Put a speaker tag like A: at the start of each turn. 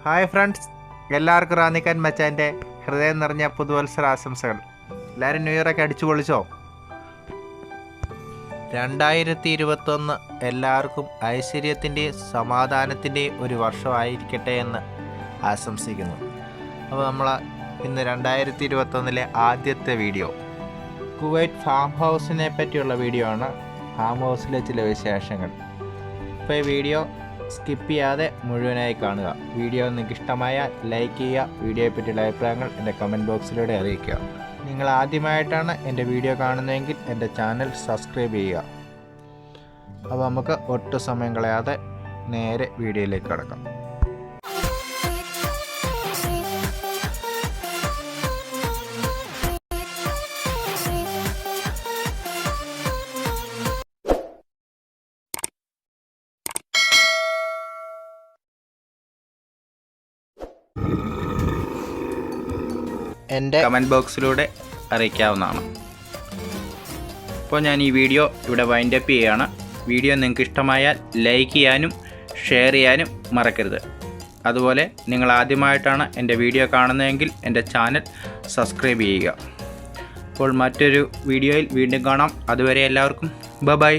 A: Hi friends, എല്ലാവർക്കും റാന്നിക്കാൻ മച്ചാൻ്റെ ഹൃദയം നിറഞ്ഞ പുതുവത്സര ആശംസകൾ. എല്ലാവരും ന്യൂ ഇയറൊക്കെ അടിച്ചു പൊളിച്ചോ? 2021 എല്ലാവർക്കും ഐശ്വര്യത്തിൻ്റെയും സമാധാനത്തിൻ്റെയും ഒരു വർഷമായിരിക്കട്ടെ എന്ന് ആശംസിക്കുന്നു. അപ്പോൾ നമ്മൾ ഇന്ന് 2021 ആദ്യത്തെ വീഡിയോ കുവൈറ്റ് ഫാം ഹൗസിനെ പറ്റിയുള്ള വീഡിയോ ആണ്. ഫാം ഹൗസിലെ ചില വിശേഷങ്ങൾ. ഇപ്പോൾ ഈ വീഡിയോ സ്കിപ്പ് ചെയ്യാതെ മുഴുവനായി കാണുക. വീഡിയോ നിങ്ങൾക്ക് ഇഷ്ടമായാൽ ലൈക്ക് ചെയ്യുക. വീഡിയോയെ പറ്റിയുള്ള അഭിപ്രായങ്ങൾ എൻ്റെ കമൻറ്റ് ബോക്സിലൂടെ അറിയിക്കുക. നിങ്ങൾ ആദ്യമായിട്ടാണ് എൻ്റെ വീഡിയോ കാണുന്നതെങ്കിൽ എൻ്റെ ചാനൽ സബ്സ്ക്രൈബ് ചെയ്യുക. അപ്പോൾ നമുക്ക് ഒട്ടും സമയം കളയാതെ നേരെ വീഡിയോയിലേക്ക് കടക്കാം. എൻ്റെ കമൻറ്റ് ബോക്സിലൂടെ അറിയിക്കാവുന്നതാണ്. അപ്പോൾ ഞാൻ ഈ വീഡിയോ ഇവിടെ വൈൻഡപ്പ് ചെയ്യുകയാണ്. വീഡിയോ നിങ്ങൾക്ക് ഇഷ്ടമായാൽ ലൈക്ക് ചെയ്യാനും ഷെയർ ചെയ്യാനും മറക്കരുത്. അതുപോലെ നിങ്ങൾ ആദ്യമായിട്ടാണ് എൻ്റെ വീഡിയോ കാണുന്നതെങ്കിൽ എൻ്റെ ചാനൽ സബ്സ്ക്രൈബ് ചെയ്യുക. അപ്പോൾ മറ്റൊരു വീഡിയോയിൽ വീണ്ടും കാണാം. അതുവരെ എല്ലാവർക്കും ബൈ.